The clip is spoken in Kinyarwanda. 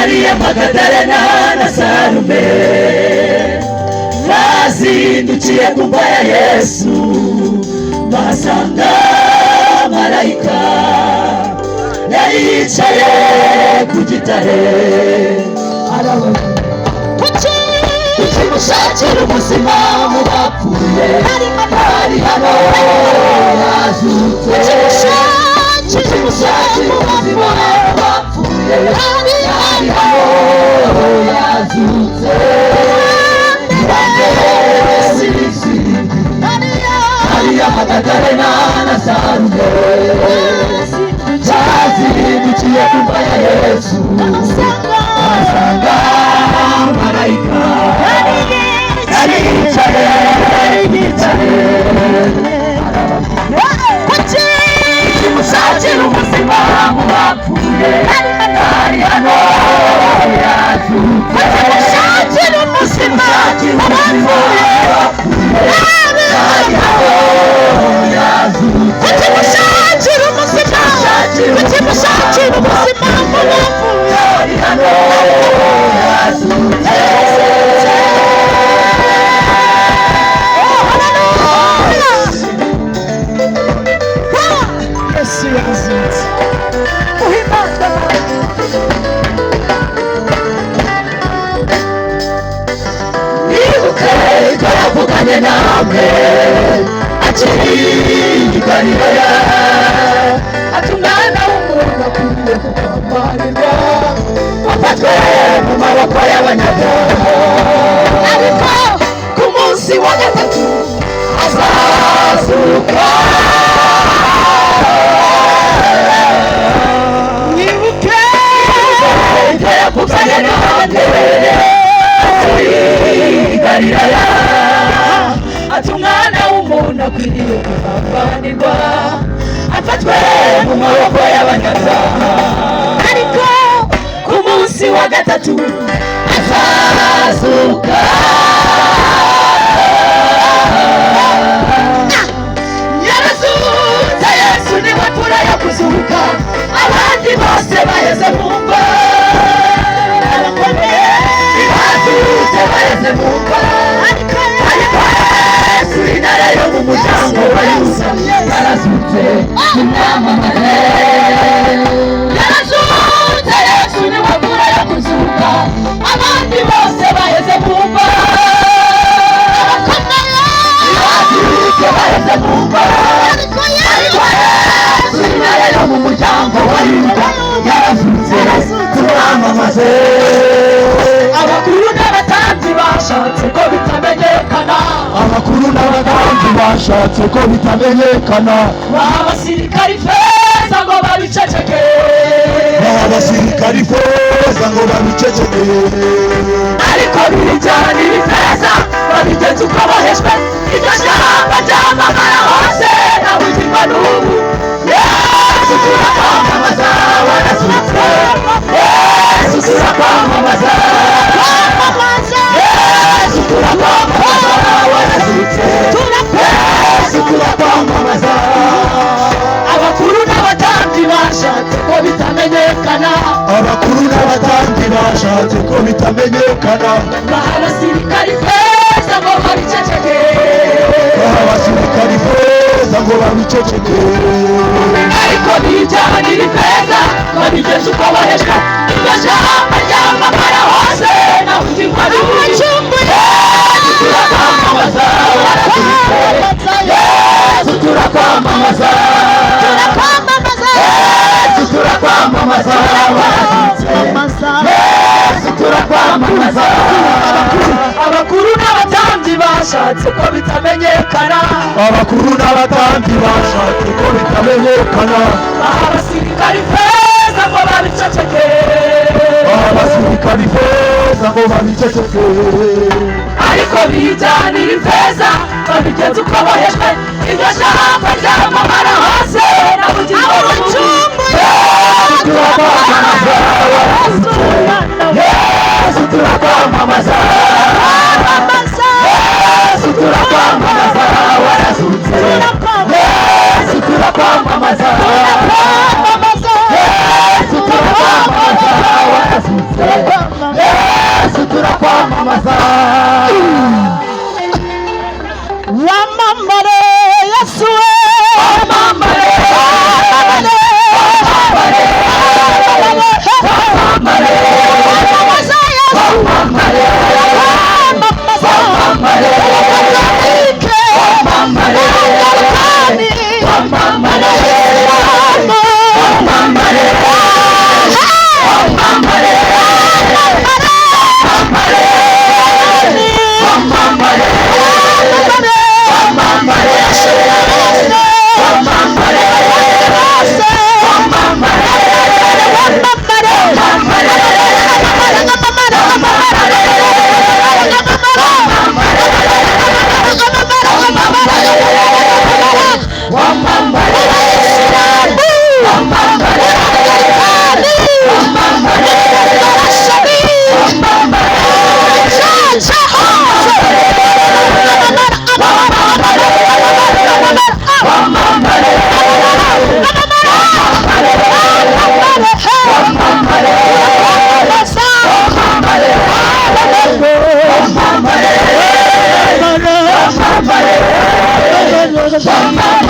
Mariya Magadalena na Salome bazindukiye ku mva ya Yesu basanga marayika yari yicaye ku gitare kuki mushakira ubuzima mu bapfuye ari hano yazutse kuki mushakira ubuzima mu bapfuye ari hano yazutse Mariya Magadalena na Salome bazindukiye ku mva ya Yesu basanga marayika yari yicaye kuki mushakira ubuzima mu bapfuye ari hano yazutse kuki mushakira ubuzima mu bapfuye ari hano yazutse kuki mushakira ubuzima kuki mushakira ubuzima mu bapfuye ari hano yazutse Yesu yazutse uhimbazwe nibuke ibyo yavuganye namwe akiri i Galilaya ati umwana w'umuntu akwiriye kugambanirwa afatwe mu maboko y'abanyabyaha ariko ku munsi wa gatatu azazuka nibuke ibyo yavuganye namwe akiri i Galilaya ati umwana w'umuntu akwiriye kugambanirwa afatwe mu maboko y'abanyabyaha ariko ku munsi wa gatatu azazuka yarazutse Yesu niwe mfura yo kuzuka abandi bose baheze mu mva bazutse baheze mu mva ariko Yesu intare yo mu muryango wa Yuda yarazutse nimwamamare yarazutse Yesu niwe mfura yo kuzuka abandi bose baheze mu mva bazutse baheze mu mva ariko Yesu intare yo mu muryango wa Yuda yarazutse tumwamamaze abakuru n'abatambyi bashatse ko bitamenyekana abakuru n'abatambyi bashatse ko bitamenyekana baha abasirikari feza ngo babiceceke baha abasirikari feza ngo babiceceke ariko birijyana ibifeza babigenza uko bohejwe iryo jambo ryamamara hose na bugingo n'ubu Yesu turakwamamaza warazutse Yesu turakwamamaza Yesu turakwamamaza warazutse Yesu turakwamamaza abakuru n'abatambyi bashatse ko bitamenyekana abakuru n'abatambyi bashatse ko bitamenyekana baha abasirikari feza ngo babiceceke baha abasirikari feza ngo babiceceke ariko bijyanira ifeza babigeze uko bohejwe iryo jambo ryamamara hose na bugingo n'ubu Yesu turakwamamaza warazutse Yesu turakwamamaza Yesu turakwamamaza warazutse Yesu turakwamamaza abakuru n'abatambyi bashatse ko bitamenyekana abakuru n'abatambyi bashatse ko bitamenyekana baha abasirikari feza ngo babiceceke baha abasirikari feza ngo babiceceke ariko bijyanira ifeza babigenza uko bohejwe iryo jambo ryamamara hose na bugingo n'ubu Yesu turakwamamaza warazutse Yesu turakwamamaza Yesu turakwamamaza warazutse Yesu turakwamamaza Yesu turakwamamaza warazutse Somebody